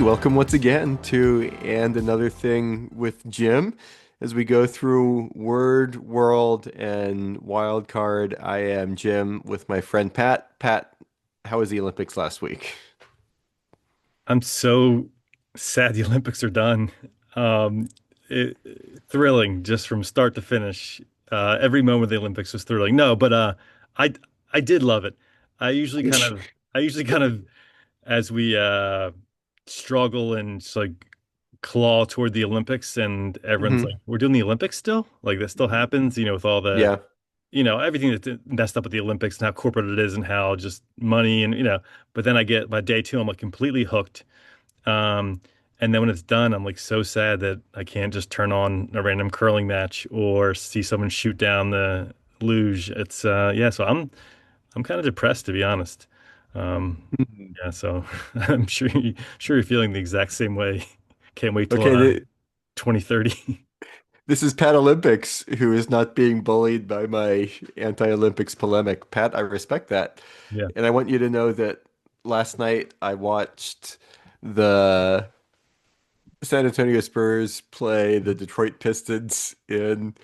Welcome once again to And Another Thing with Jim. As we go through Word, World, and Wild Card, I am Jim with my friend Pat. Pat, how was the Olympics last week? I'm so sad the Olympics are done. Um, it, Thrilling just from start to finish. Every moment of the Olympics was thrilling. No, but I I did love it. I usually kind of as we struggle and just like claw toward the Olympics, and everyone's like, Hmm. "We're doing the Olympics still? Like that still happens?" With all the Yeah. everything that's messed up with the Olympics and how corporate it is and how just money and But then I get by day two, I'm like completely hooked. Um, and then when it's done, I'm like so sad that I can't just turn on a random curling match or see someone shoot down the luge. It's yeah, so I'm kind of depressed to be honest. Um, Mhm. yeah, so I'm sure you're feeling the exact same way. Can't wait till Okay, 2030. this is Pat Olympics, who is not being bullied by my anti-Olympics polemic. Pat, I respect that. Yeah. And I want you to know that last night I watched the San Antonio Spurs play the Detroit Pistons in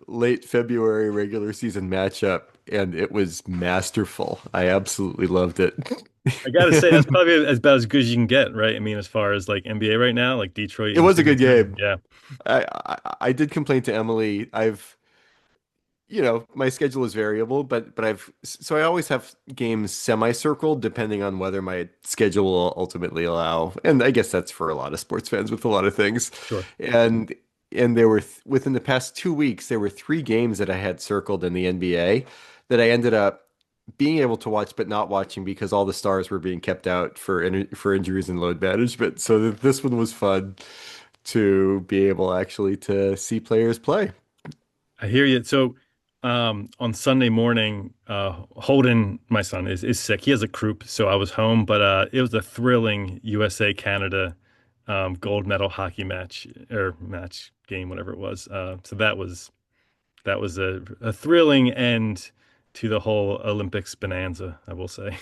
late February regular season matchup, and it was masterful. I absolutely loved it. I gotta say that's And probably as about as good as you can get, right? I mean, as far as like NBA right now, like Detroit it and was a San good Antonio. game. Yeah, I did complain to Emily. My schedule is variable, but I always have games semi-circled depending on whether my schedule will ultimately allow. And I guess that's for a lot of sports fans with a lot of things. sure. And there were within the past 2 weeks there were three games that I had circled in the NBA that I ended up being able to watch but not watching because all the stars were being kept out for injuries and load management. So this one was fun to be able actually to see players play. I hear you. So, on Sunday morning, Holden, my son, is sick. He has a croup, so I was home, but it was a thrilling USA Canada gold medal hockey match or match game, whatever it was. So that was a thrilling end to the whole Olympics bonanza, I will say.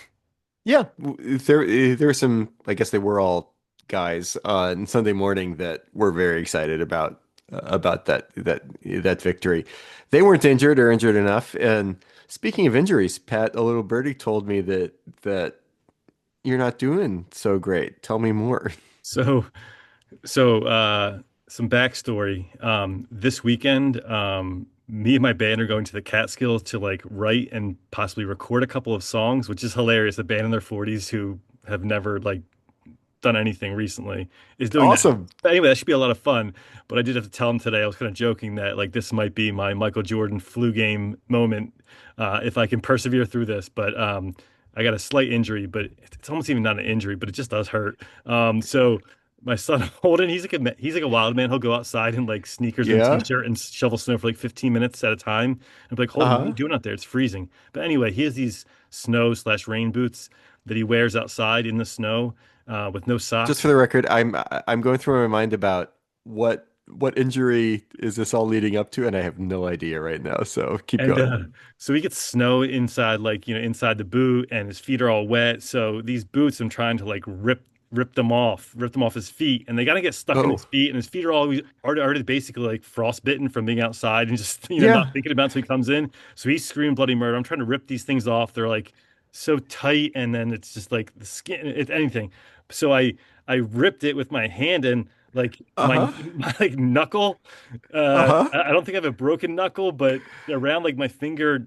Yeah, there were some, I guess they were all guys on Sunday morning that were very excited about that victory. They weren't injured or injured enough. And speaking of injuries, Pat, a little birdie told me that you're not doing so great. Tell me more. So, so some backstory. This weekend, me and my band are going to the Catskills to like write and possibly record a couple of songs, which is hilarious. A band in their 40s who have never like done anything recently is doing that. Awesome. But anyway, that should be a lot of fun. But I did have to tell him today. I was kind of joking that like this might be my Michael Jordan flu game moment if I can persevere through this. But I got a slight injury, but it's almost even not an injury, but it just does hurt. So my son Holden, he's like a wild man. He'll go outside in like sneakers and a Yeah. t-shirt and shovel snow for like 15 minutes at a time. And be like, Holden, what are you Uh-huh. doing out there? It's freezing. But anyway, he has these snow/rain boots that he wears outside in the snow with no Just for socks. the record, I'm going through my mind about what injury is this all leading up to, and I have no idea right now. So keep And going. so he gets snow inside, like, inside the boot, and his feet are all wet. So these boots, I'm trying to like rip them off his feet, and they gotta get stuck in his Oh, feet, and his feet are always already basically like frostbitten from being outside and just not yeah. thinking about it until he comes in. So he's screaming bloody murder. I'm trying to rip these things off. They're like so tight, and then it's just like the skin, it's anything. So I ripped it with my hand and like my Uh-huh. my like knuckle. Uh-huh. I don't think I have a broken knuckle, but around like my finger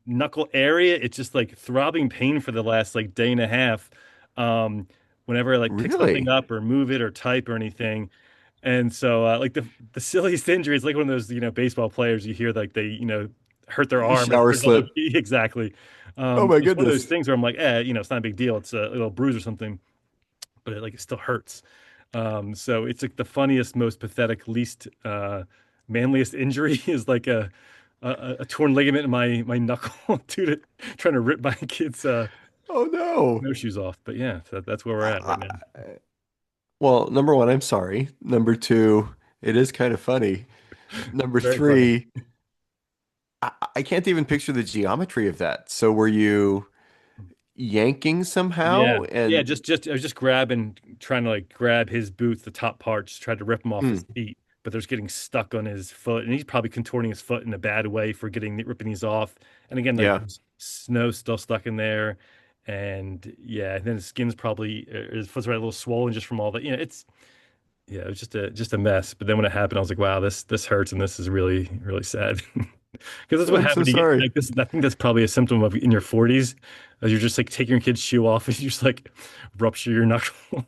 knuckle area, it's just like throbbing pain for the last like day and a half. Um, Whenever I like pick something Really? up or move it or type or anything. And so like the silliest injury is like one of those, baseball players you hear like they, hurt their arm and Shower there's like slip. exactly. Oh my It's one of those goodness. things where I'm like, it's not a big deal. It's a little bruise or something, but it still hurts. So it's like the funniest, most pathetic, least manliest injury is like a torn ligament in my knuckle due to trying to rip my kid's Oh no. snowshoes off. But yeah, so that's where we're at right now. Well, number one, I'm sorry. Number two, it is kind of funny. Number Very funny. three, I can't even picture the geometry of that. So yanking somehow, Yeah. Yeah, and just I was just grabbing, trying to like grab his boots, the top parts, tried to rip them off his hmm, feet, but there's getting stuck on his foot, and he's probably contorting his foot in a bad way for getting ripping these off. And again, like yeah. there's snow still stuck in there, and yeah, and then his skin's probably his foot's right a little swollen just from all that. It's yeah, it was just a mess. But then when it happened, I was like, wow, this hurts, and this is really really sad. Because that's what I'm so happened to get sorry. like this. I think that's probably a symptom of in your 40s, as you're just like taking your kid's shoe off and you just like rupture your knuckle.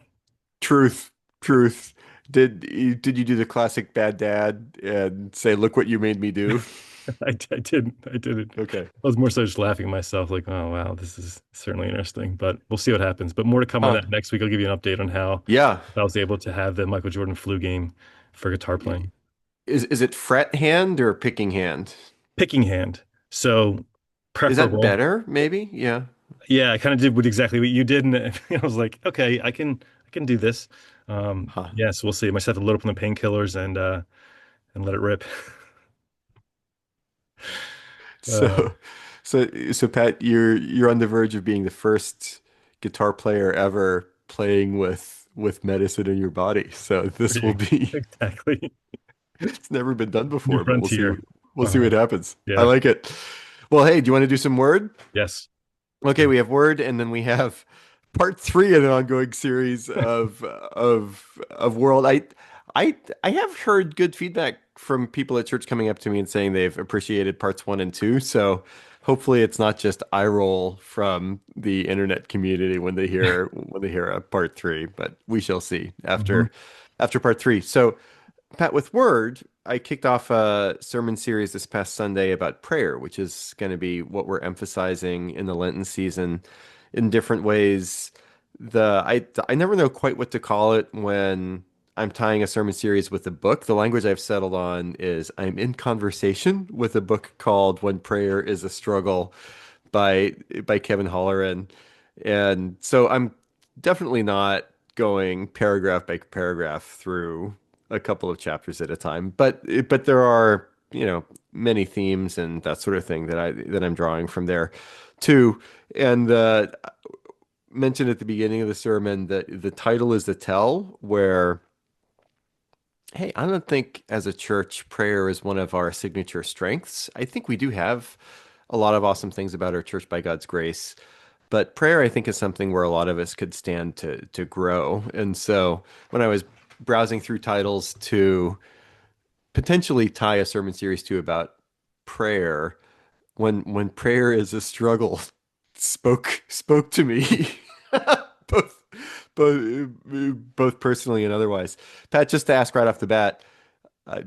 Truth, truth. Did you do the classic bad dad and say, "Look what you made me do"? I didn't. I didn't. Okay. I was more so just laughing at myself, like, oh wow, this is certainly interesting. But we'll see what happens. But more to come on Huh. that next week. I'll give you an update on how Yeah. I was able to have the Michael Jordan flu game for guitar playing. Is it fret hand or picking hand? Picking hand. So Is that preferable. better, maybe? Yeah. Yeah, I kind of did what exactly what you did, and I was like, okay, I can do this. Huh. Yes, we'll see. I might have to load up on the painkillers and let it rip. Uh, So, so Pat, you're on the verge of being the first guitar player ever playing with medicine in your body. So this will pretty be exactly it's never been done new before, but frontier. we'll see Uh-huh. what happens. I Yeah. like it. Well, hey, do you want to do some word? Yes. Okay, we have word, and then we have part three in an ongoing series of world. I have heard good feedback from people at church coming up to me and saying they've appreciated parts one and two. So hopefully it's not just eye roll from the internet community when they hear a part three, but we shall see Hmm. after part three. So Pat, with Word, I kicked off a sermon series this past Sunday about prayer, which is going to be what we're emphasizing in the Lenten season in different ways. I never know quite what to call it when I'm tying a sermon series with a book. The language I've settled on is I'm in conversation with a book called When Prayer is a Struggle by Kevin Holleran. And so I'm definitely not going paragraph by paragraph through a couple of chapters at a time, but there are, many themes and that sort of thing that I'm drawing from there too. And mentioned at the beginning of the sermon that the title is the tell, where hey, I don't think as a church prayer is one of our signature strengths. I think we do have a lot of awesome things about our church by God's grace. But prayer, I think, is something where a lot of us could stand to grow. And so when I was browsing through titles to potentially tie a sermon series to about prayer, when prayer is a struggle, spoke to me, both both both personally and otherwise. Pat, just to ask right off the bat,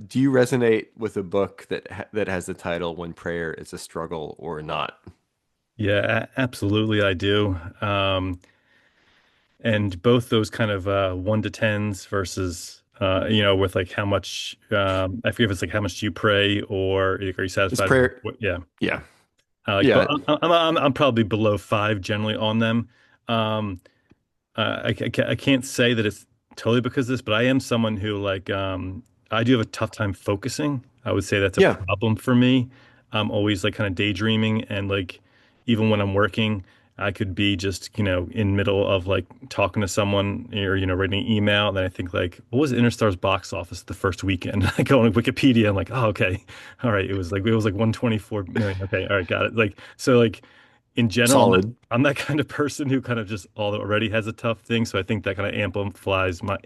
do you resonate with a book that has the title "When Prayer is a Struggle or Not"? Yeah, absolutely, I do. And both those kind of one to tens versus with like how much I forget if it's like how much do you pray or like, are you Is satisfied with prayer? what yeah. Yeah, Like but yeah, I'm probably below five generally on them. Um I can't say that it's totally because of this, but I am someone who like I do have a tough time focusing. I would say that's a yeah. problem for me. I'm always like kind of daydreaming and like even when I'm working, I could be just, in middle of like talking to someone or, writing an email. And then I think like, what was Interstar's box office the first weekend? I go on Wikipedia. I'm like, oh, okay. All right. It was like 124 million. Okay. All right. Got it. Like, so like in general, Solid. I'm that kind of person who kind of just already has a tough thing. So I think that kind of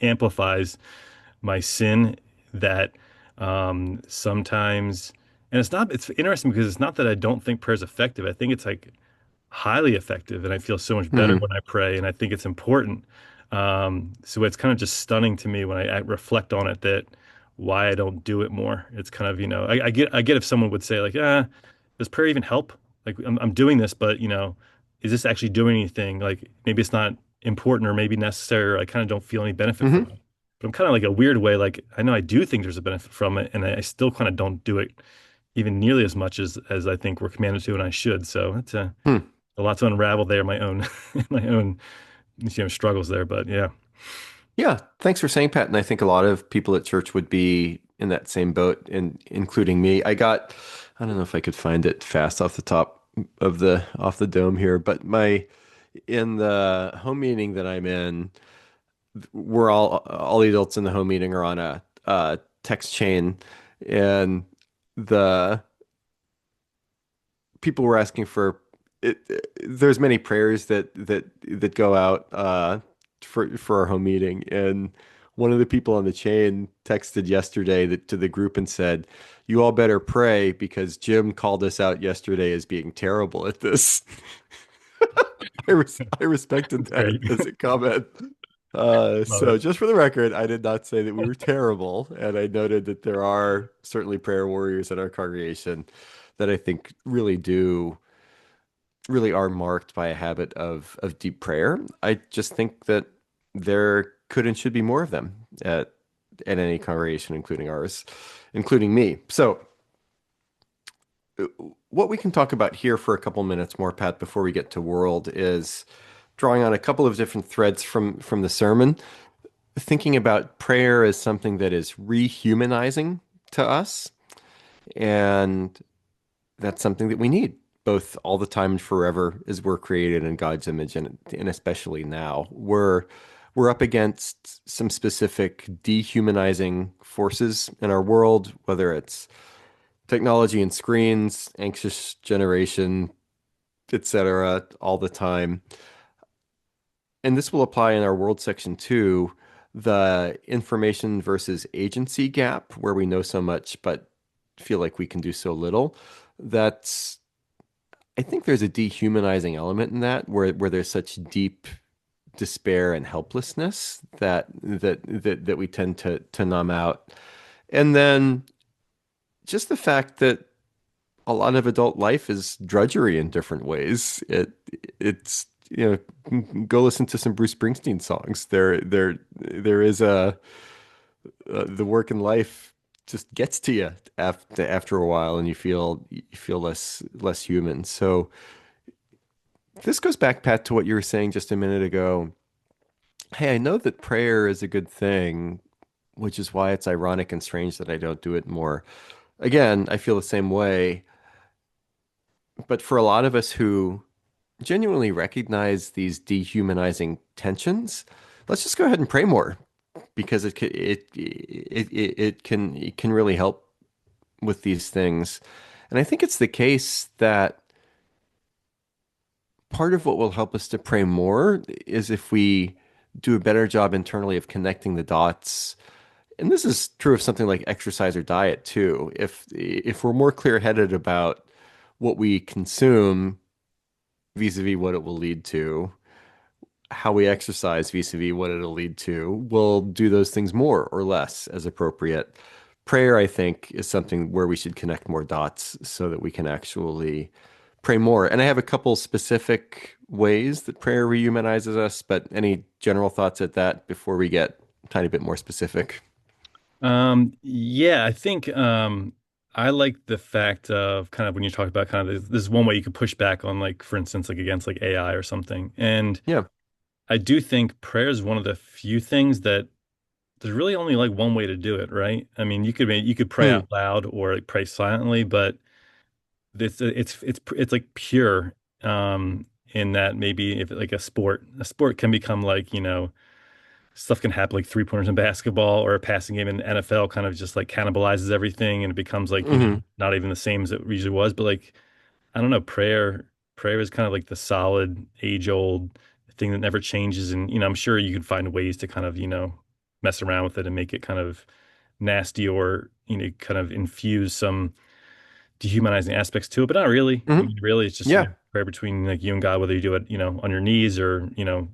amplifies my sin that sometimes, and it's interesting because it's not that I don't think prayer is effective. I think it's like highly effective and I feel so much better Hmm. when I pray and I think it's important. So it's kind of just stunning to me when I reflect on it that why I don't do it more. It's kind of, I get if someone would say like, does prayer even help? Like I'm doing this, but is this actually doing anything? Like maybe it's not important or maybe necessary, or I kind of don't feel any benefit from Hmm. it. But I'm kind of like a weird way, like I know I do think there's a benefit from it, and I still kind of don't do it even nearly as much as I think we're commanded to and I should. So it's Hmm. a lot to unravel there, my own my own struggles there. But yeah. Yeah, thanks for saying, Pat. And I think a lot of people at church would be in that same boat, and including me. I don't know if I could find it fast off the top of the off the dome here, but my in the home meeting that I'm in, we're all the adults in the home meeting are on a text chain, and the people were asking for it. There's many prayers that go out for our home meeting, and one of the people on the chain texted yesterday to the group and said, "You all better pray because Jim called us out yesterday as being terrible at this." I respected That's that great. as a comment. Love So it. just for the record, I did not say that we were terrible, and I noted that there are certainly prayer warriors in our congregation that I think really are marked by a habit of deep prayer. I just think that there could and should be more of them at any congregation, including ours, including me. So uh, what we can talk about here for a couple minutes more, Pat, before we get to world is drawing on a couple of different threads from the sermon, thinking about prayer as something that is rehumanizing to us, and that's something that we need both all the time and forever as we're created in God's image, and especially now. We're up against some specific dehumanizing forces in our world, whether it's technology and screens, anxious generation, etc., all the time. And this will apply in our world section too, the information versus agency gap, where we know so much but feel like we can do so little. That's I think there's a dehumanizing element in that where there's such deep despair and helplessness that we tend to numb out. And then just the fact that a lot of adult life is drudgery in different ways. It's go listen to some Bruce Springsteen songs. There is the work in life just gets to you after a while, and you feel less human. So this goes back, Pat, to what you were saying just a minute ago. Hey, I know that prayer is a good thing, which is why it's ironic and strange that I don't do it more. Again, I feel the same way. But for a lot of us who genuinely recognize these dehumanizing tensions, let's just go ahead and pray more because it can really help with these things. And I think it's the case that part of what will help us to pray more is if we do a better job internally of connecting the dots. And this is true of something like exercise or diet too. If we're more clear-headed about what we consume vis-a-vis what it will lead to, how we exercise vis-a-vis what it'll lead to, we'll do those things more or less as appropriate. Prayer, I think, is something where we should connect more dots so that we can actually pray more. And I have a couple specific ways that prayer rehumanizes us, but any general thoughts at that before we get a tiny bit more specific? Yeah, I think I like the fact of kind of when you talk about kind of this is one way you could push back on like for instance like against like AI or something. And Yeah. I do think prayer is one of the few things that there's really only like one way to do it, right? I mean, you could pray Hmm. out loud or like pray silently, but it's like pure in that maybe if like a sport can become like, you know, stuff can happen like three pointers in basketball or a passing game in the NFL kind of just like cannibalizes everything and it becomes like, you know, Hmm. not even the same as it usually was. But like, I don't know, prayer is kind of like the solid age old thing that never changes. And, you know, I'm sure you could find ways to kind of, you know, mess around with it and make it kind of nasty or, you know, kind of infuse some dehumanizing aspects to it, but not really. I Hmm. mean, really, it's just, you know, Yeah. prayer between like you and God, whether you do it, you know, on your knees or, you know,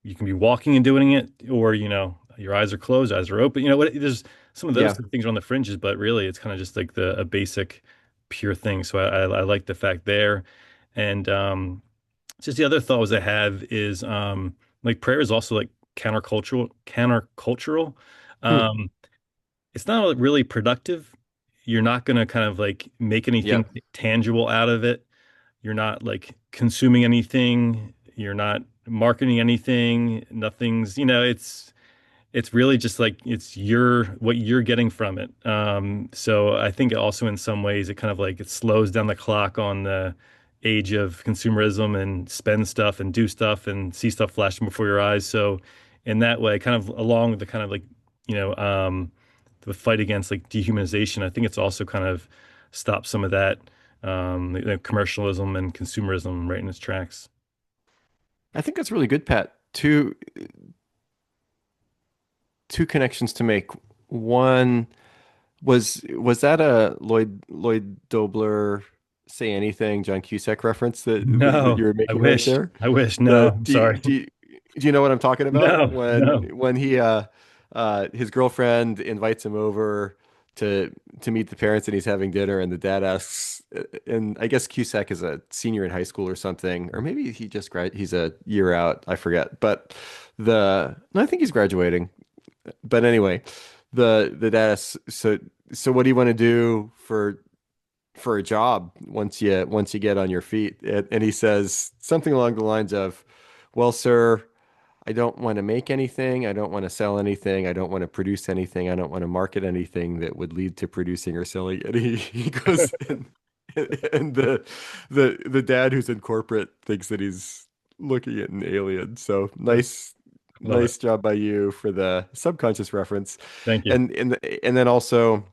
you can be walking and doing it, or you know, your eyes are closed, eyes are open. You know, there's some of those Yeah. things are on the fringes, but really, it's kind of just like a basic, pure thing. So I like the fact there, and just the other thought was I have is like prayer is also like countercultural. Hmm. Um, it's not really productive. You're not going to kind of like make anything Yep. tangible out of it. You're not like consuming anything. You're not marketing anything. Nothing's, you know, it's really just like it's your what you're getting from it. So I think also in some ways it kind of like it slows down the clock on the age of consumerism and spend stuff and do stuff and see stuff flashing before your eyes. So in that way, kind of along with the kind of like, you know, the fight against like dehumanization, I think it's also kind of stopped some of that commercialism and consumerism right in its tracks. I think that's really good, Pat. Two connections to make. One, was that a Lloyd Dobler say anything John Cusack reference that No, you were I making right wish. there? I wish. No, The I'm do you, sorry. do you, do you know what I'm talking about? No, no. When he his girlfriend invites him over to meet the parents and he's having dinner and the dad asks, and I guess Cusack is a senior in high school or something, or maybe he's a year out, I forget. But no, I think he's graduating. But anyway, the dad asks, so what do you want to do for a job once you get on your feet? And he says something along the lines of, "Well, sir, I don't want to make anything. I don't want to sell anything. I don't want to produce anything. I don't want to market anything that would lead to producing or selling." And he goes and the dad who's in corporate thinks that he's looking at an alien. So Love it. nice job by you for the subconscious reference. Thank you. And then also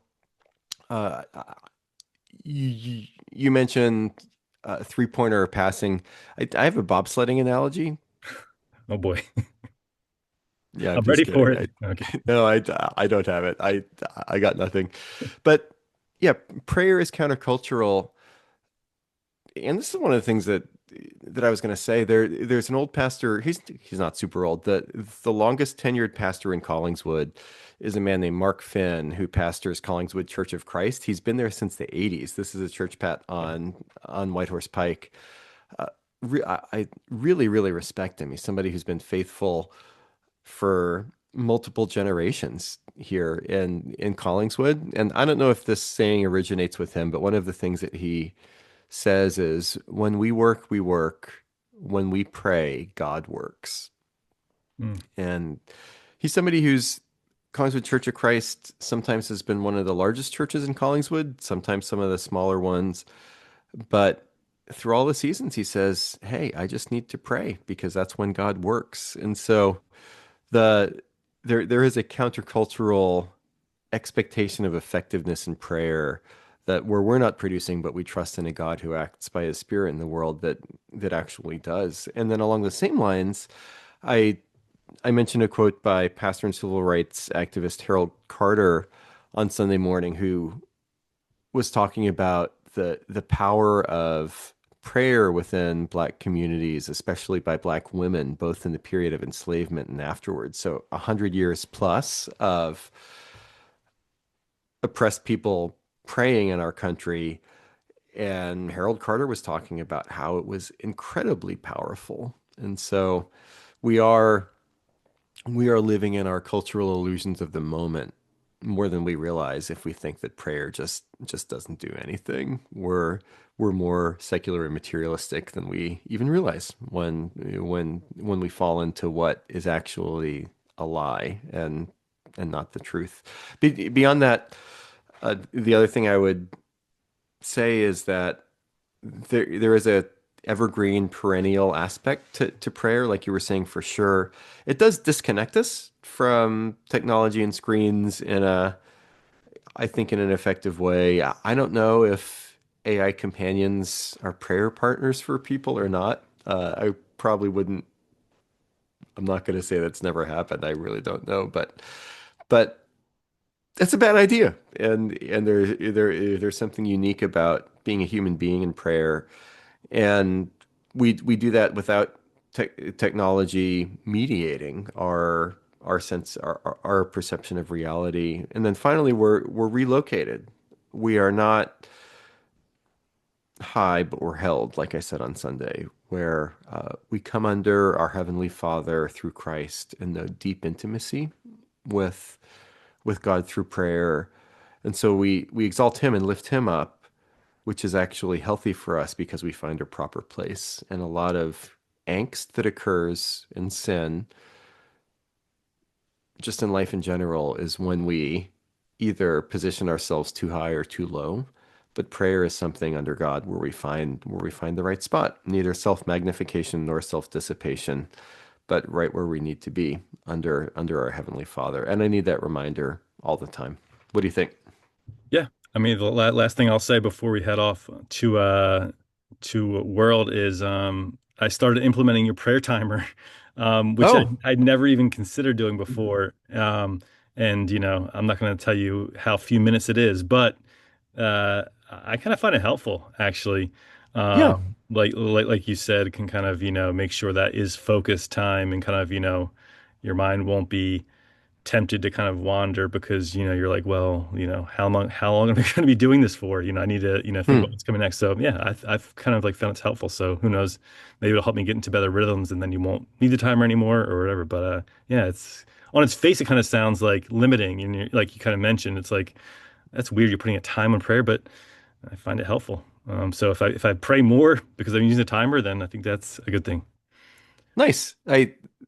uh you mentioned three-pointer passing. I have a bobsledding analogy. Oh boy. Yeah, I'm I'm just ready for kidding. it. Okay. No, I don't have it. I got nothing. But yeah, prayer is countercultural, and this is one of the things that I was going to say. There's an old pastor. He's not super old. The longest tenured pastor in Collingswood is a man named Mark Finn, who pastors Collingswood Church of Christ. He's been there since the 80s. This is a church, Pat, on Whitehorse Pike. Uh, I really, really respect him. He's somebody who's been faithful for multiple generations here in Collingswood. And I don't know if this saying originates with him, but one of the things that he says is, when we work, we work. When we pray, God works. Mm. And he's somebody who's Collingswood Church of Christ sometimes has been one of the largest churches in Collingswood, sometimes some of the smaller ones. But through all the seasons, he says, "Hey, I just need to pray because that's when God works." And so the there is a countercultural expectation of effectiveness in prayer that where we're not producing, but we trust in a God who acts by his spirit in the world that actually does. And then along the same lines, I I mentioned a quote by pastor and civil rights activist Harold Carter on Sunday morning, who was talking about the power of prayer within Black communities, especially by Black women, both in the period of enslavement and afterwards. So 100 years plus of oppressed people praying in our country. And Harold Carter was talking about how it was incredibly powerful. And so we are we are living in our cultural illusions of the moment more than we realize if we think that prayer just doesn't do anything. We're more secular and materialistic than we even realize when we fall into what is actually a lie and not the truth. Beyond that, the other thing I would say is that there is a evergreen perennial aspect to prayer, like you were saying, for sure. It does disconnect us from technology and screens I think, in an effective way. I don't know if AI companions are prayer partners for people or not. I probably wouldn't. I'm not going to say that's never happened. I really don't know, but that's a bad idea. And there's something unique about being a human being in prayer. And we do that without technology mediating our sense, our perception of reality. And then finally, we're relocated. We are not high, but we're held, like I said on Sunday, where we come under our Heavenly Father through Christ and know deep intimacy with God through prayer. And so we exalt Him and lift Him up, which is actually healthy for us because we find a proper place. And a lot of angst that occurs in sin, just in life in general, is when we either position ourselves too high or too low. But prayer is something under God where we find the right spot, neither self-magnification nor self-dissipation, but right where we need to be under our Heavenly Father. And I need that reminder all the time. What do you think? Yeah. I mean, the last thing I'll say before we head off to World is I started implementing your prayer timer, which Oh, I'd never even considered doing before. And I'm not going to tell you how few minutes it is, but I kind of find it helpful actually. yeah. Like you said, can kind of, make sure that is focus time and kind of, your mind won't be tempted to kind of wander because you're like, well, how long am I going to be doing this for? I need to think about Hmm. what's coming next. So yeah, I've kind of like found it's helpful. So who knows, maybe it'll help me get into better rhythms, and then you won't need the timer anymore or whatever. But yeah, it's on its face it kind of sounds like limiting, and like you kind of mentioned, it's like that's weird. You're putting a time on prayer, but I find it helpful. So if I pray more because I'm using a timer, then I think that's a good thing. Nice.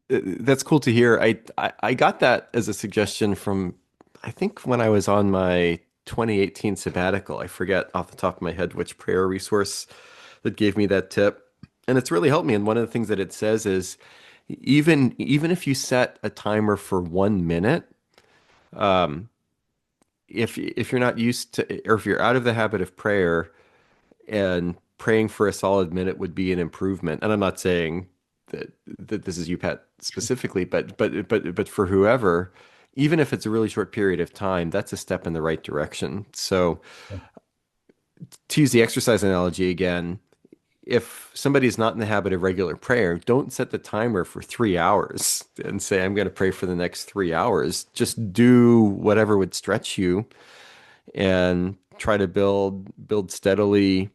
That's cool to hear. I got that as a suggestion from I think when I was on my 2018 sabbatical. I forget off the top of my head which prayer resource that gave me that tip. And it's really helped me. And one of the things that it says is even if you set a timer for 1 minute, um, if you're not used to or if you're out of the habit of prayer, and praying for a solid minute would be an improvement. And I'm not saying that this is you, Pat, specifically, but for whoever, even if it's a really short period of time, that's a step in the right direction. So to use the exercise analogy again, if somebody is not in the habit of regular prayer, don't set the timer for 3 hours and say, I'm going to pray for the next 3 hours. Just do whatever would stretch you and try to build steadily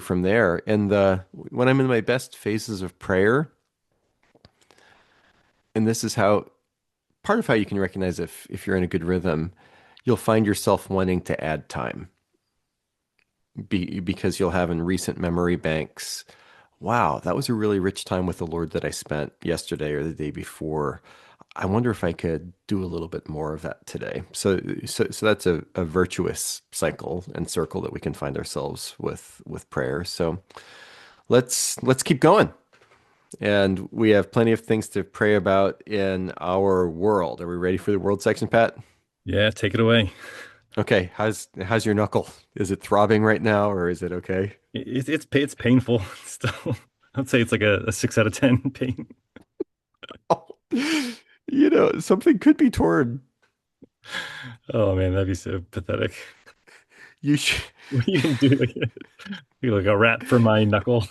from there. And when I'm in my best phases of prayer, and this is how part of how you can recognize if you're in a good rhythm, you'll find yourself wanting to add time because you'll have in recent memory banks, wow, that was a really rich time with the Lord that I spent yesterday or the day before. I wonder if I could do a little bit more of that today. So that's a virtuous cycle and circle that we can find ourselves with prayer. So let's keep going. And we have plenty of things to pray about in our world. Are we ready for the world section, Pat? Yeah, take it away. Okay, how's your knuckle? Is it throbbing right now or is it okay? It's painful still. I'd say it's like a 6 out of 10 pain. Something could be torn. Oh man, that'd be so pathetic. You should, You can do like a rat for my knuckle.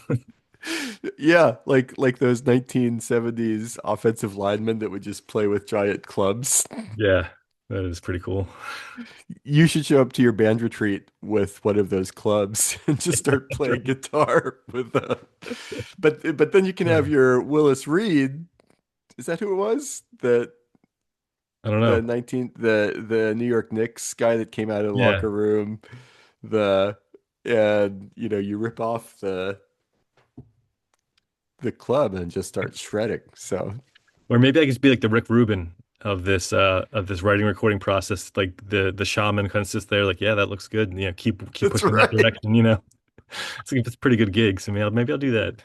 yeah, like those 1970s offensive linemen that would just play with giant clubs. Yeah, that is pretty cool. You should show up to your band retreat with one of those clubs and just start That's playing right. guitar with but then you can have Yeah. your Willis Reed. Is that who it was? I don't The know. 19 the New York Knicks guy that came out of the Yeah. locker room. The and you rip off the club and just start shredding. So Or maybe I could just be like the Rick Rubin of this writing recording process. Like the shaman kind of sits there like, yeah, that looks good. And, keep that's pushing in that right. direction. It's a pretty good gig. So maybe I'll do that.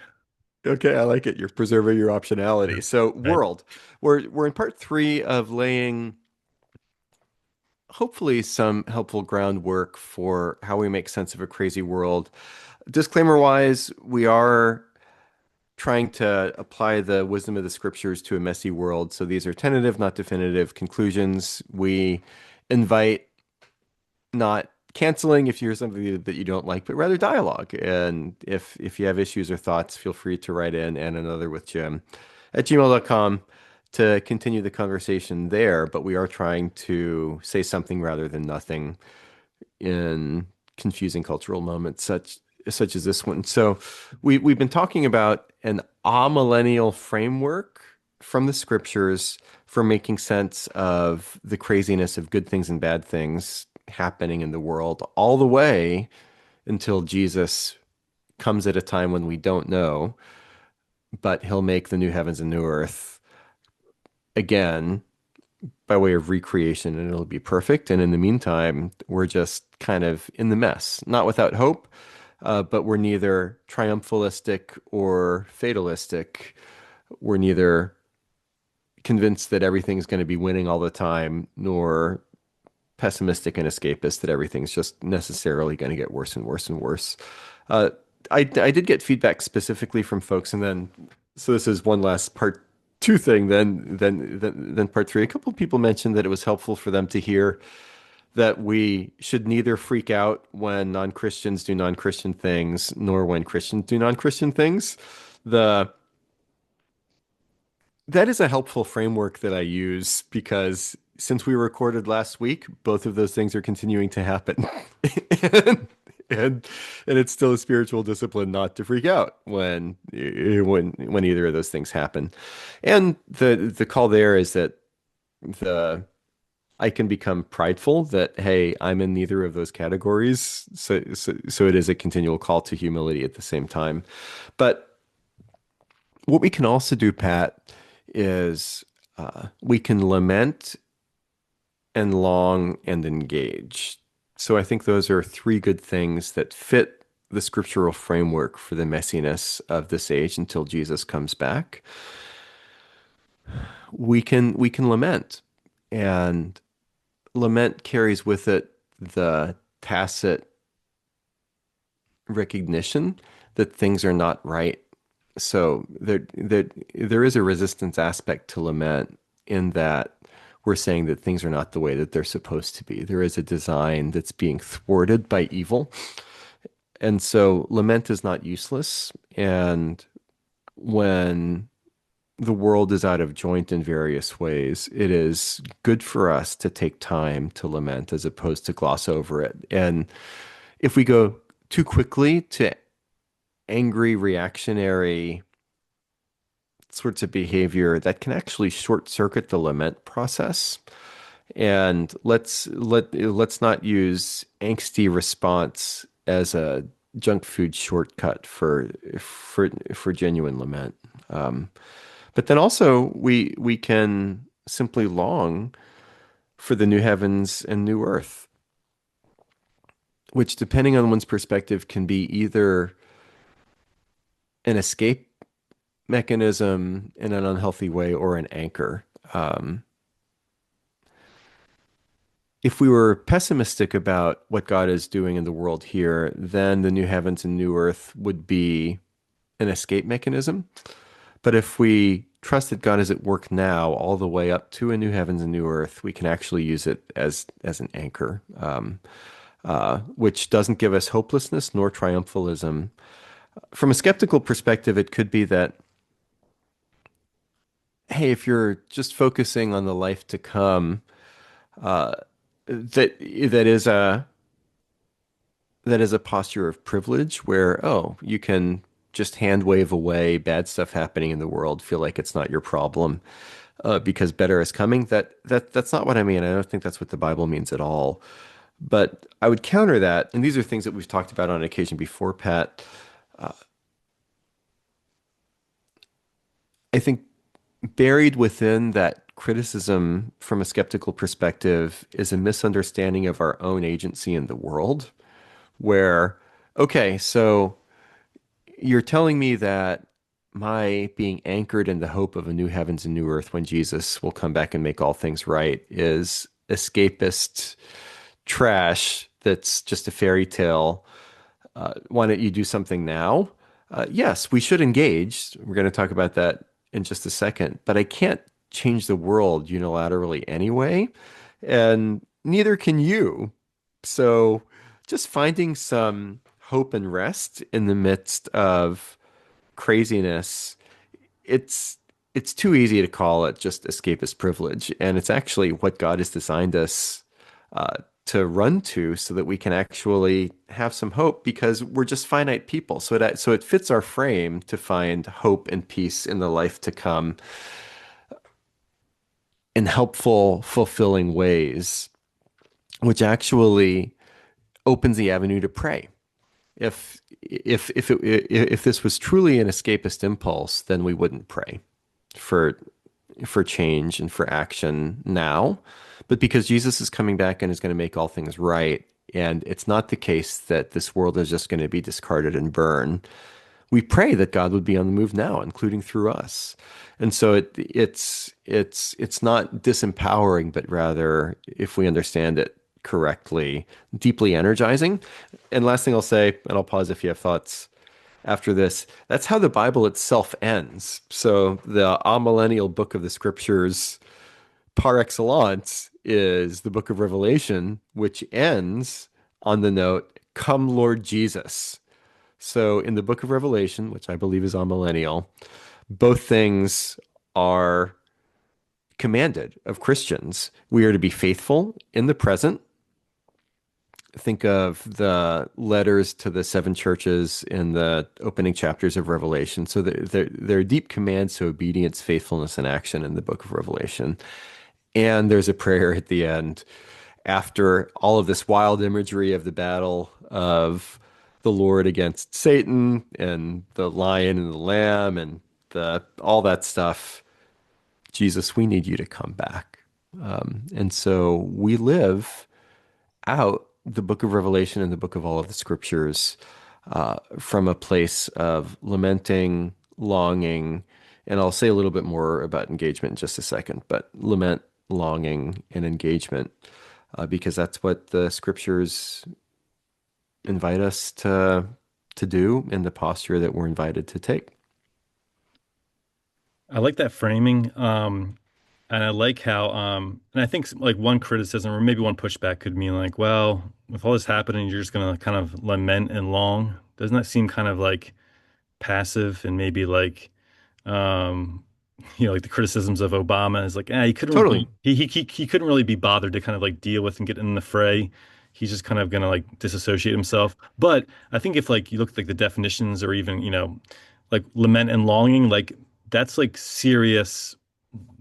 Okay, I like it. You're preserving your optionality. So, Right. world, we're in part three of laying hopefully some helpful groundwork for how we make sense of a crazy world. Disclaimer wise, we are trying to apply the wisdom of the scriptures to a messy world. So these are tentative, not definitive conclusions. We invite not canceling if you hear something that you don't like, but rather dialogue. And if you have issues or thoughts, feel free to write in and another with Jim at gmail.com to continue the conversation there. But we are trying to say something rather than nothing in confusing cultural moments such as this one. So we've been talking about an amillennial framework from the scriptures for making sense of the craziness of good things and bad things happening in the world, all the way until Jesus comes at a time when we don't know, but he'll make the new heavens and new earth again by way of recreation, and it'll be perfect. And in the meantime, we're just kind of in the mess, not without hope, but we're neither triumphalistic or fatalistic. We're neither convinced that everything's going to be winning all the time, nor pessimistic and escapist that everything's just necessarily going to get worse and worse and worse. Uh, I did get feedback specifically from folks, and then so this is one last part two thing. Then part three. A couple of people mentioned that it was helpful for them to hear that we should neither freak out when non-Christians do non-Christian things, nor when Christians do non-Christian things. The That is a helpful framework that I use because since we recorded last week, both of those things are continuing to happen. and, and and it's still a spiritual discipline not to freak out when either of those things happen. And the call there is that the I can become prideful that, hey, I'm in neither of those categories. So it is a continual call to humility at the same time. But what we can also do, Pat, is we can lament and long and engage. So I think those are three good things that fit the scriptural framework for the messiness of this age until Jesus comes back. We can lament, and lament carries with it the tacit recognition that things are not right. So there is a resistance aspect to lament in that we're saying that things are not the way that they're supposed to be. There is a design that's being thwarted by evil. And so lament is not useless. And when the world is out of joint in various ways, it is good for us to take time to lament as opposed to gloss over it. And if we go too quickly to angry, reactionary sorts of behavior, that can actually short circuit the lament process. And let's not use angsty response as a junk food shortcut for genuine lament. Um, but then also we can simply long for the new heavens and new earth, which depending on one's perspective can be either an escape mechanism in an unhealthy way or an anchor. Um, if we were pessimistic about what God is doing in the world here, then the new heavens and new earth would be an escape mechanism. But if we trust that God is at work now, all the way up to a new heavens and new earth, we can actually use it as an anchor, which doesn't give us hopelessness nor triumphalism. From a skeptical perspective, it could be that, hey, if you're just focusing on the life to come, uh, that is a posture of privilege where, oh, you can just hand wave away bad stuff happening in the world, feel like it's not your problem, because better is coming. That's not what I mean. I don't think that's what the Bible means at all. But I would counter that, and these are things that we've talked about on occasion before, Pat. I think buried within that criticism from a skeptical perspective is a misunderstanding of our own agency in the world, where, okay, so you're telling me that my being anchored in the hope of a new heavens and new earth when Jesus will come back and make all things right is escapist trash that's just a fairy tale. Why don't you do something now? Yes, we should engage. We're going to talk about that in just a second, but I can't change the world unilaterally anyway, and neither can you. So just finding some hope and rest in the midst of craziness, it's it's too easy to call it just escapist privilege, and it's actually what God has designed us to run to, so that we can actually have some hope because we're just finite people. So it fits our frame to find hope and peace in the life to come in helpful, fulfilling ways, which actually opens the avenue to pray. If this was truly an escapist impulse, then we wouldn't pray for for change and for action now, but because Jesus is coming back and is going to make all things right. And it's not the case that this world is just going to be discarded and burned. We pray that God would be on the move now, including through us. And so it's not disempowering, but rather, if we understand it correctly, deeply energizing. And last thing I'll say, and I'll pause if you have thoughts after this, that's how the Bible itself ends. So the amillennial book of the scriptures par excellence is the book of Revelation, which ends on the note, "Come, Lord Jesus." So in the book of Revelation, which I believe is amillennial, both things are commanded of Christians. We are to be faithful in the present. Think of the letters to the seven churches in the opening chapters of Revelation. So there are deep commands to obedience, faithfulness, and action in the book of Revelation. And there's a prayer at the end after all of this wild imagery of the battle of the Lord against Satan and the lion and the lamb and the all that stuff. Jesus, we need you to come back. And so we live out the book of Revelation and the book of all of the scriptures from a place of lamenting, longing, and I'll say a little bit more about engagement in just a second, but lament, longing, and engagement, because that's what the scriptures invite us to do in the posture that we're invited to take. I like that framing. And I like how, and I think like one criticism or maybe one pushback could mean like, well, with all this happening, you're just gonna kind of lament and long. Doesn't that seem kind of like passive and maybe like, um, like the criticisms of Obama is like, he couldn't Totally. really, he couldn't really be bothered to kind of like deal with and get in the fray. He's just kind of gonna like disassociate himself. But I think if like you look at like the definitions or even, like lament and longing, like that's like serious,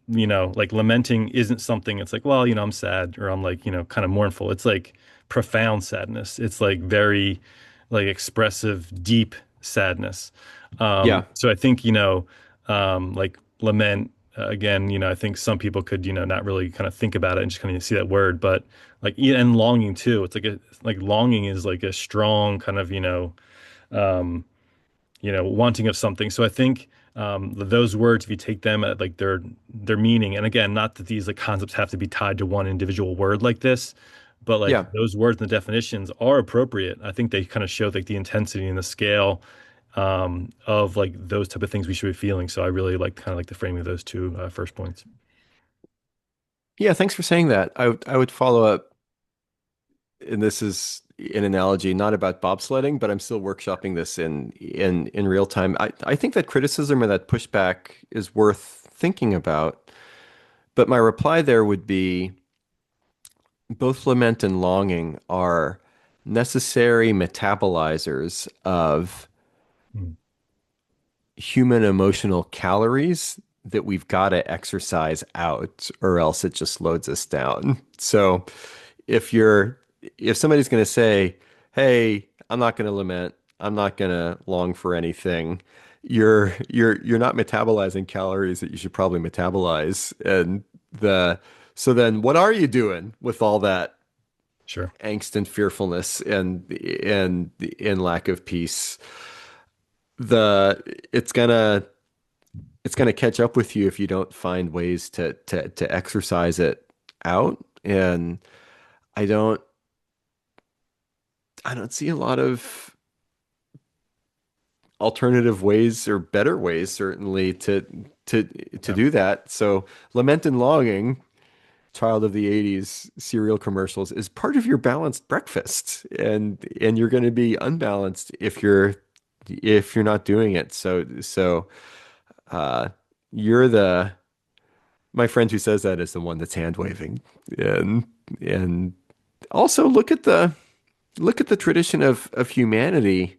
like lamenting isn't something it's like, well, I'm sad or I'm like, kind of mournful. It's like profound sadness. It's like very like expressive, deep sadness. Yeah. So I think, like lament, again, I think some people could, not really kind of think about it and just kind of see that word, but like, yeah, and longing too. It's like longing is like a strong kind of, um, wanting of something. So I think those words, if you take them at like their meaning, and again, not that these like concepts have to be tied to one individual word like this, but like Yeah. those words and the definitions are appropriate. I think they kind of show like the intensity and the scale of like those type of things we should be feeling. So I really like kind of like the framing of those two first points. Yeah. Thanks for saying that. I would follow up, and this is an analogy not about bobsledding, but I'm still workshopping this in real time. I think that criticism or that pushback is worth thinking about. But my reply there would be both lament and longing are necessary metabolizers of Mm. human emotional calories that we've got to exercise out, or else it just loads us down. So if you're if somebody's going to say, "Hey, I'm not going to lament, I'm not going to long for anything," you're not metabolizing calories that you should probably metabolize. And the so then what are you doing with all that Sure. angst and fearfulness and lack of peace? The it's gonna catch up with you if you don't find ways to exercise it out. And I don't I don't see a lot of alternative ways or better ways certainly to to Yeah. do that. So lament and longing, child of the 80s cereal commercials, is part of your balanced breakfast. And you're going to be unbalanced if you're not doing it. So uh you're the my friend who says that is the one that's hand waving. And also look at the tradition of humanity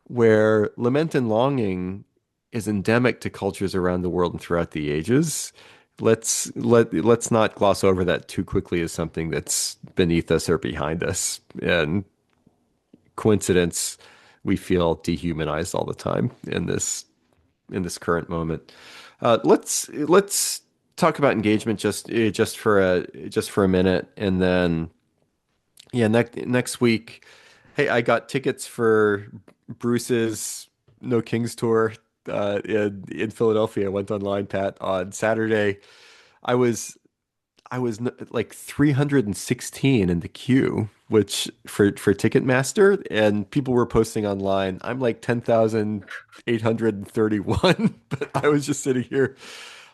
where lament and longing is endemic to cultures around the world and throughout the ages. Let's not gloss over that too quickly as something that's beneath us or behind us. And coincidence, we feel dehumanized all the time in this current moment. Let's talk about engagement just for a minute, and then yeah, next week. Hey, I got tickets for Bruce's No Kings tour in Philadelphia. I went online, Pat, on Saturday. I was like 316 in the queue, which for Ticketmaster, and people were posting online. I'm like 10,831, but I was just sitting here.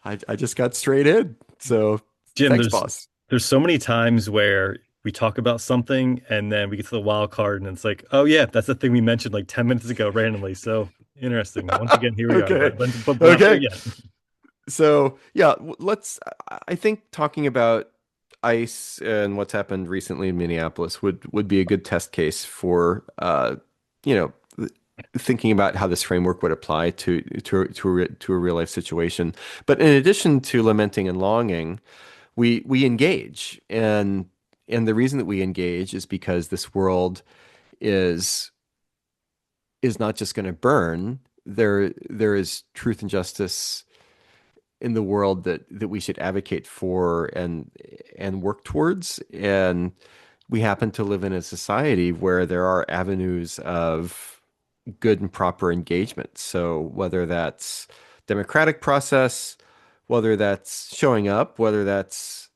I just got straight in. So Jim, thanks, boss. there's so many times where we talk about something and then we get to the wild card and it's like, oh yeah, that's the thing we mentioned like 10 minutes ago randomly. So interesting. Once again, here we are, Okay. but not there Okay. yet. So yeah, let's. I think talking about ICE and what's happened recently in Minneapolis would be a good test case for you know, thinking about how this framework would apply to a real life situation. But in addition to lamenting and longing, we engage, and the reason that we engage is because this world is is not just going to burn. There is truth and justice in the world that we should advocate for and work towards. And we happen to live in a society where there are avenues of good and proper engagement. So whether that's democratic process, whether that's showing up, whether that's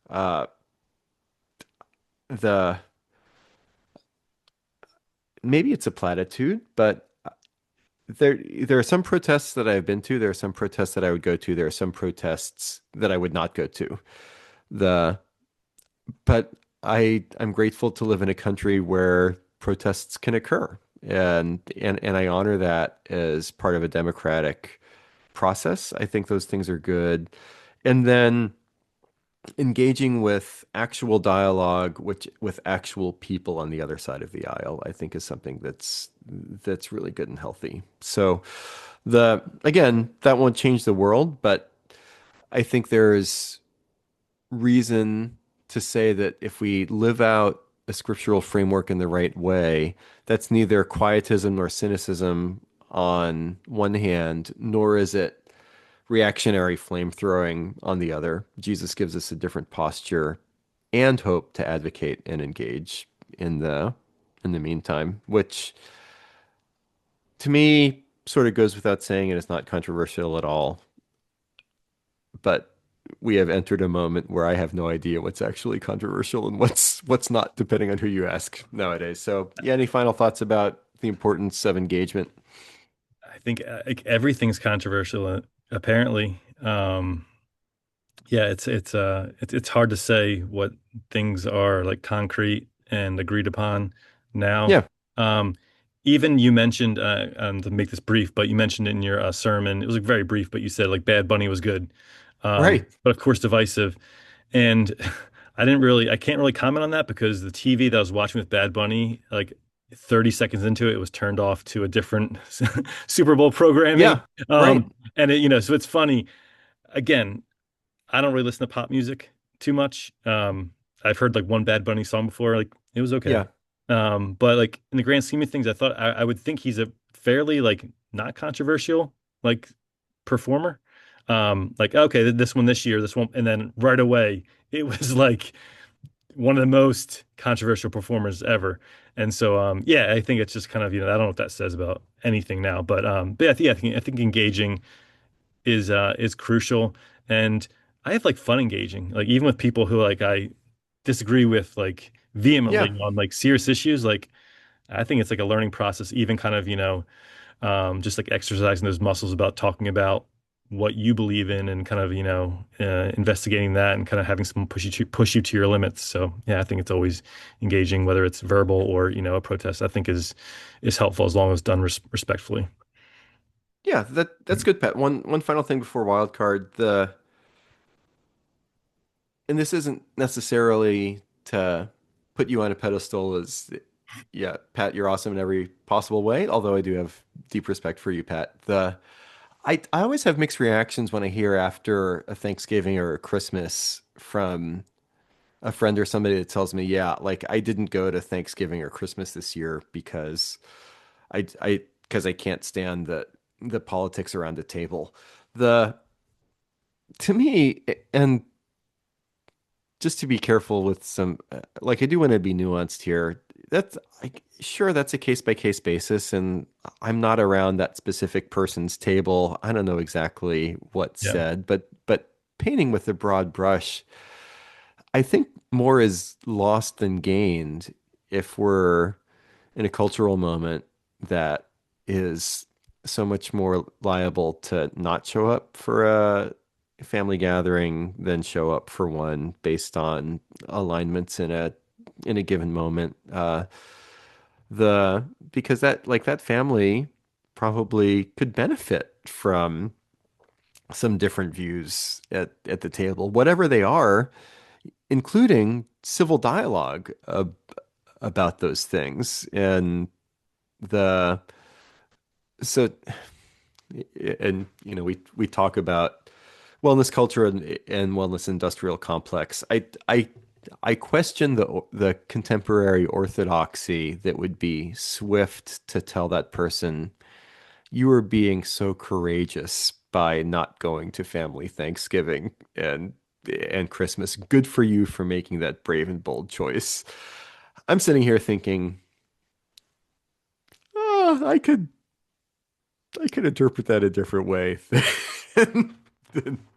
the maybe it's a platitude, but there are some protests that I've been to. There are some protests that I would go to. There are some protests that I would not go to. The but I'm grateful to live in a country where protests can occur, and I honor that as part of a democratic process. I think those things are good. And then engaging with actual dialogue, which with actual people on the other side of the aisle, I think is something that's really good and healthy. So the again, that won't change the world, but I think there's reason to say that if we live out a scriptural framework in the right way, that's neither quietism nor cynicism on one hand, nor is it reactionary flame throwing on the other. Jesus gives us a different posture and hope to advocate and engage in the meantime, which to me sort of goes without saying and is not controversial at all. But we have entered a moment where I have no idea what's actually controversial and what's not, depending on who you ask nowadays. So, yeah, any final thoughts about the importance of engagement? I think like everything's controversial apparently. Yeah, it's hard to say what things are like concrete and agreed upon now. Yeah, Um, even you mentioned to make this brief, but you mentioned in your sermon, it was like very brief, but you said like Bad Bunny was good, right. but of course divisive. And I can't really comment on that because the TV that I was watching with Bad Bunny, like 30 seconds into it, it was turned off to a different Super Bowl programming. Yeah, right. And so it's funny. Again, I don't really listen to pop music too much. I've heard like one Bad Bunny song before, like it was okay. Yeah, But like in the grand scheme of things, I would think he's a fairly like not controversial like performer. Like okay, this one this year, this one, and then right away it was like one of the most controversial performers ever. And so yeah, I think it's just kind of, I don't know what that says about anything now, but yeah, I think engaging is crucial. And I have like fun engaging, like even with people who like I disagree with like yeah, vehemently on like serious issues. Like I think it's like a learning process, even kind of, just like exercising those muscles about talking about what you believe in and kind of, investigating that and kind of having someone push you to your limits. So yeah, I think it's always engaging, whether it's verbal or, a protest, I think is helpful as long as done respectfully. yeah. That's good, Pat. One final thing before wild card. The and this isn't necessarily to put you on a pedestal as yeah, Pat, you're awesome in every possible way, although I do have deep respect for you, Pat. I always have mixed reactions when I hear after a Thanksgiving or a Christmas from a friend or somebody that tells me, yeah, like I didn't go to Thanksgiving or Christmas this year because I because I can't stand the politics around the table. The to me, and just to be careful with some, like I do want to be nuanced here. That's like, sure, that's a case by case basis, and I'm not around that specific person's table. I don't know exactly what's Yeah. said, but painting with a broad brush, I think more is lost than gained if we're in a cultural moment that is so much more liable to not show up for a family gathering than show up for one based on alignments in a given moment. The because that family probably could benefit from some different views at the table, whatever they are, including civil dialogue about those things. And the so and we talk about wellness culture and wellness industrial complex. I question the contemporary orthodoxy that would be swift to tell that person you are being so courageous by not going to family Thanksgiving and Christmas. Good for you for making that brave and bold choice. I'm sitting here thinking, oh, I could interpret that a different way than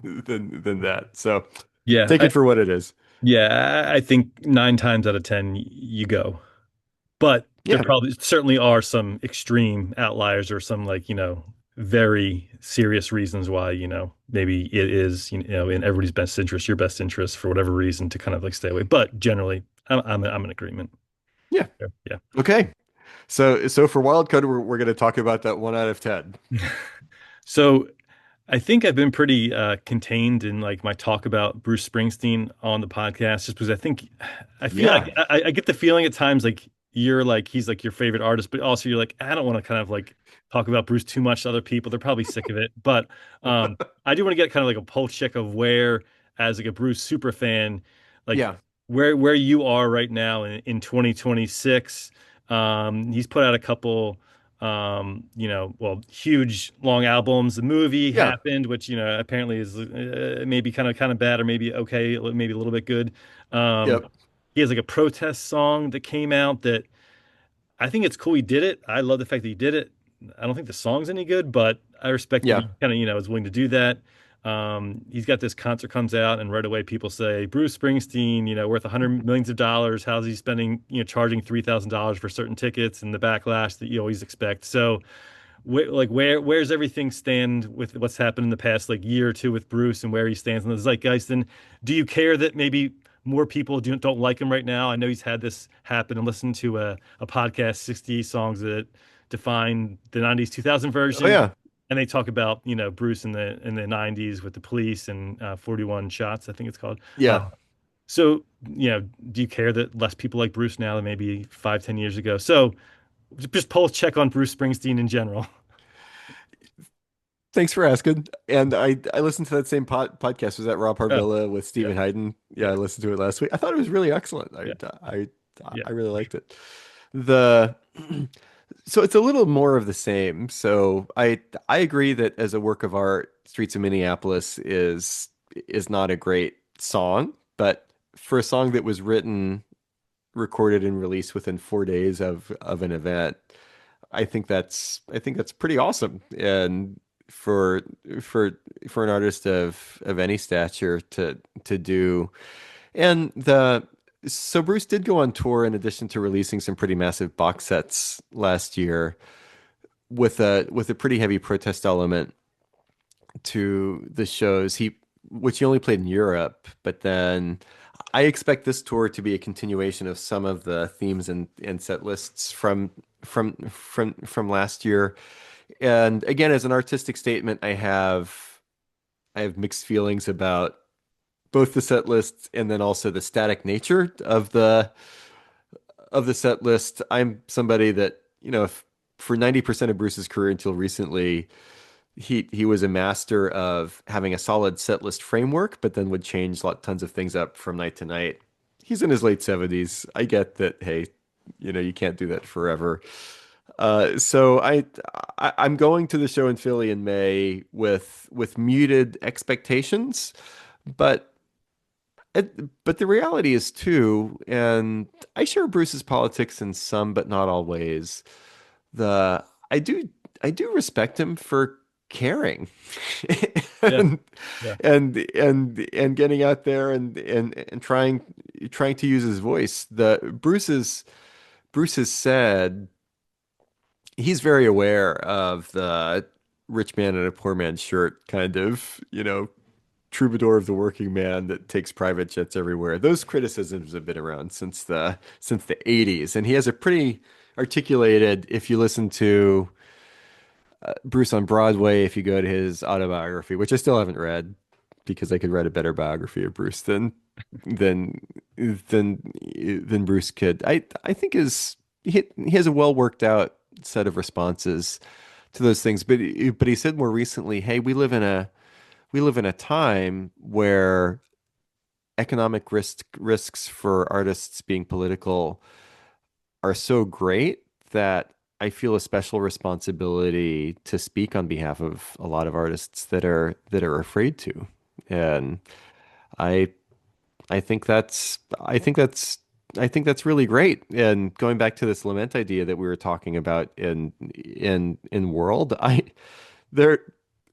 than that. So Yeah. take it for what it is. I think 9 times out of 10 you go. But there Yeah, probably certainly are some extreme outliers or some like, very serious reasons why, maybe it is, in everybody's best interest, your best interest for whatever reason to kind of like stay away. But generally, I'm in agreement. yeah. Yeah. Okay. So for wild card, we're going to talk about that 1 out of 10. So I think I've been pretty contained in like my talk about Bruce Springsteen on the podcast, just because I feel like Yeah, I get the feeling at times like you're like he's like your favorite artist, but also you're like I don't want to kind of like talk about Bruce too much to other people. They're probably sick of it, but I do want to get kind of like a pulse check of where, as like a Bruce super fan, like yeah, where you are right now in 2026. He's put out a couple well, huge long albums. The movie yeah, happened, which apparently is maybe kind of bad or maybe okay, maybe a little bit good. Um, yep, he has like a protest song that came out that I think it's cool he did it. I love the fact that he did it. I don't think the song's any good, but I respect that yeah, he kind of, is willing to do that. He's got this concert comes out, and right away people say Bruce Springsteen, worth $100 millions. How's he spending, charging $3,000 for certain tickets, and the backlash that you always expect. So, where's everything stand with what's happened in the past like year or two with Bruce and where he stands in the zeitgeist? And do you care that maybe more people don't like him right now? I know he's had this happen and listen to a podcast, 60 songs that define the 90s 2000 oh version. yeah, And they talk about, Bruce in the 90s with the police and 41 shots, I think it's called. Uh, yeah. so, do you care that less people like Bruce now than maybe 5, 10 years ago? So just pulse check on Bruce Springsteen in general. Thanks for asking. And I listened to that same podcast. Was that Rob Oh, Harvilla with yeah, Stephen Hayden? Yeah, yeah, I listened to it last week. I thought it was really excellent. yeah, I yeah. I really liked it. The So it's a little more of the same. So I agree that as a work of art, Streets of Minneapolis is not a great song, but for a song that was written, recorded, and released within 4 days of an event, I think that's pretty awesome. And for for for an artist of any stature to do. And the so Bruce did go on tour in addition to releasing some pretty massive box sets last year with a pretty heavy protest element to the shows. Which he only played in Europe, but then I expect this tour to be a continuation of some of the themes and set lists from last year. And again, as an artistic statement, I have mixed feelings about both the set lists and then also the static nature of the set list. I'm somebody that, if for 90% of Bruce's career until recently, he was a master of having a solid set list framework, but then would change tons of things up from night to night. He's in his late 70s. I get that, hey, you can't do that forever. I'm going to the show in Philly in May with muted expectations, but but the reality is too, and I share Bruce's politics in some but not all ways. The I do respect him for caring Yeah. and Yeah. and getting out there and trying to use his voice. The Bruce has said he's very aware of the rich man in a poor man's shirt kind of, troubadour of the working man that takes private jets everywhere. Those criticisms have been around since the 80s, and he has a pretty articulated, if you listen to Bruce on Broadway, if you go to his autobiography, which I still haven't read because I could write a better biography of Bruce than than than Bruce could. I think he has a well worked out set of responses to those things. But he said more recently, hey, we live in a time where economic risks for artists being political are so great that I feel a special responsibility to speak on behalf of a lot of artists that are afraid to. And I I think that's really great. And going back to this lament idea that we were talking about in World, I there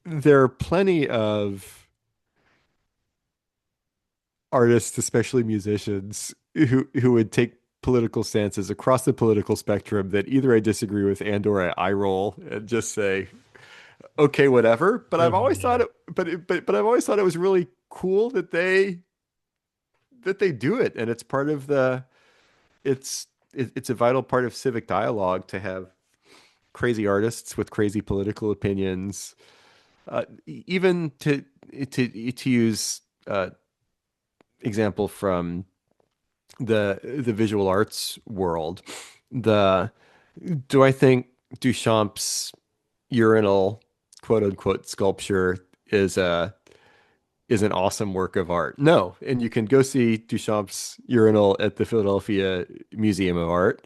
there are plenty of artists, especially musicians, who would take political stances across the political spectrum that either I disagree with and or I eye roll and just say, okay, whatever. But I've always thought Yeah. but I've always thought it was really cool that they do it, and it's part of the it's a vital part of civic dialogue to have crazy artists with crazy political opinions. Even to use example from the visual arts world, the do I think Duchamp's urinal quote unquote sculpture is an awesome work of art? No, and you can go see Duchamp's urinal at the Philadelphia Museum of Art.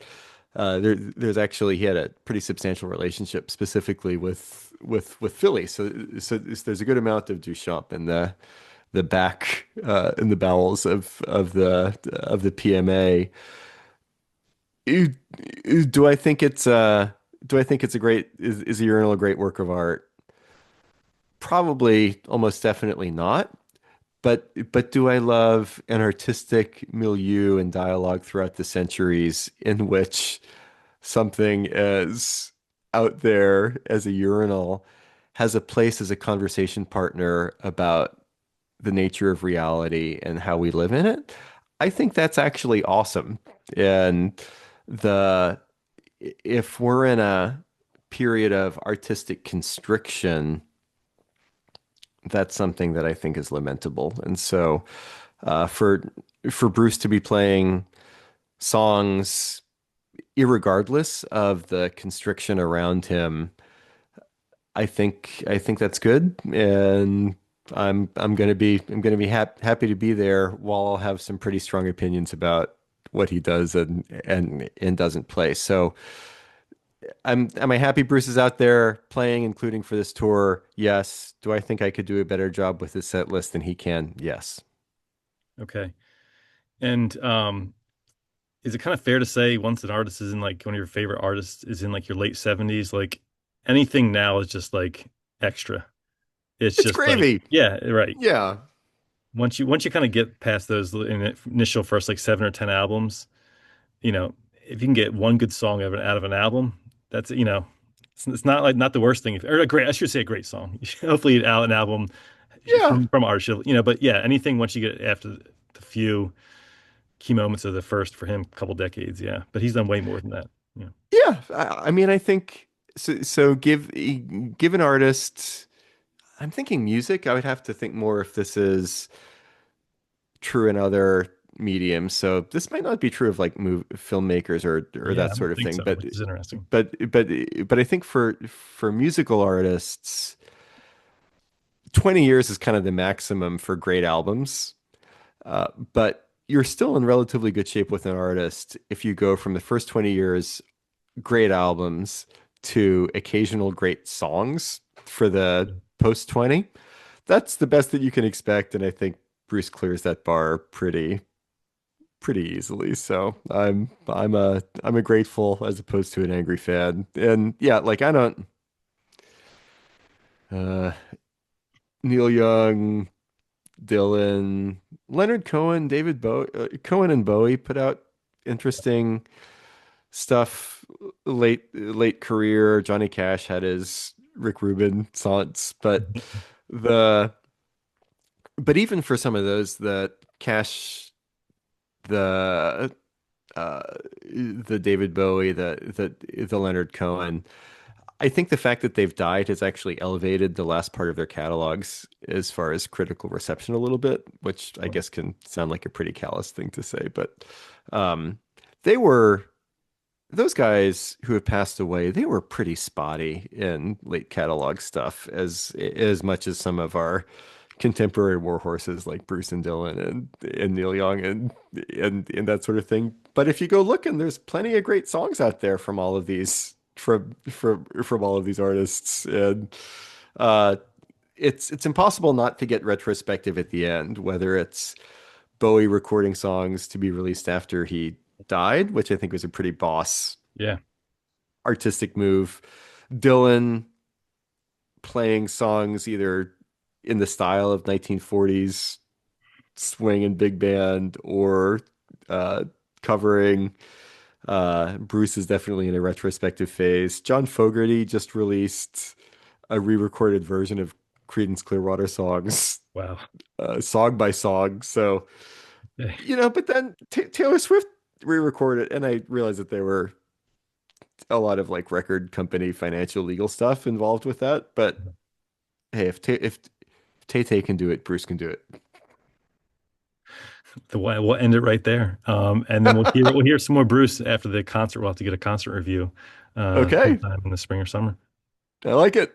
There's actually he had a pretty substantial relationship specifically with Philly, so there's a good amount of Duchamp the back in the bowels of the PMA. Do do I think it's do I think it's a great is a urinal a great work of art? Probably, almost definitely not. But do I love an artistic milieu and dialogue throughout the centuries in which something as out there as a urinal has a place as a conversation partner about the nature of reality and how we live in it? I think that's actually awesome. And the if we're in a period of artistic constriction, that's something that I think is lamentable. And so for Bruce to be playing songs irregardless of the constriction around him, I think that's good. And I'm gonna be happy to be there while I'll have some pretty strong opinions about what he does and doesn't play. So am I happy Bruce is out there playing, including for this tour? Yes. Do I think I could do a better job with his set list than he can? Yes. Okay. And is it kind of fair to say once an artist is in like one of your favorite artists is in like your late 70s, like anything now is just like extra. It's It's just like, gravy. yeah, right. Yeah. Once you kind of get past those initial first like 7 or 10 albums, you know, if you can get one good song out of an album, that's it's not like not the worst thing. Or a great, I should say a great song. Hopefully, an album Yeah. from art, but yeah, anything once you get after the few key moments of the first for him, couple decades, yeah. But he's done way more than that. Yeah, Yeah. I mean, I think so give an artist, I'm thinking music. I would have to think more if this is true in other mediums. So this might not be true of like filmmakers or yeah, that I sort don't of think thing, so, which is interesting. but I think for musical artists, 20 years is kind of the maximum for great albums. But you're still in relatively good shape with an artist if you go from the first 20 years great albums to occasional great songs for the post 20, that's the best that you can expect. And I think Bruce clears that bar pretty easily. So I'm a grateful as opposed to an angry fan. And yeah, like I don't uh Neil Young, Dylan, Leonard Cohen, David Bowie, Cohen and Bowie put out interesting stuff late career. Johnny Cash had his Rick Rubin songs, the but even for some of those, Cash, the uh the David Bowie, the Leonard Cohen, I think the fact that they've died has actually elevated the last part of their catalogs as far as critical reception a little bit, which I guess can sound like a pretty callous thing to say, but um they were those guys who have passed away, they were pretty spotty in late catalog stuff as much as some of our contemporary war horses like Bruce and Dylan and Neil Young and that sort of thing. But if you go looking, there's plenty of great songs out there from all of these from all of these artists. And uh it's impossible not to get retrospective at the end, whether it's Bowie recording songs to be released after he died, which I think was a pretty boss Yeah. artistic move. Dylan playing songs either in the style of 1940s swing and big band or uh, covering. Bruce is definitely in a retrospective phase. John Fogerty just released a re-recorded version of Creedence Clearwater songs, Wow. song by song. So, Okay. but then T Taylor Swift re-recorded, and I realized that there were a lot of like record company financial legal stuff involved with that. But hey, if Tay Tay can do it, Bruce can do it. We'll end it right there. And then we'll hear some more Bruce after the concert. We'll have to get a concert review Okay, sometime in the spring or summer. I like it.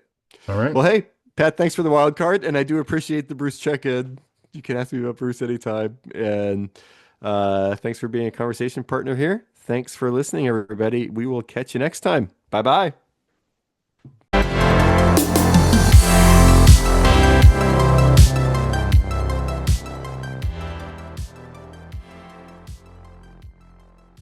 All right. Well, hey, Pat, thanks for the wild card, and I do appreciate the Bruce check-in. You can ask me about Bruce anytime, and thanks for being a conversation partner here. Thanks for listening, everybody. We will catch you next time. Bye bye.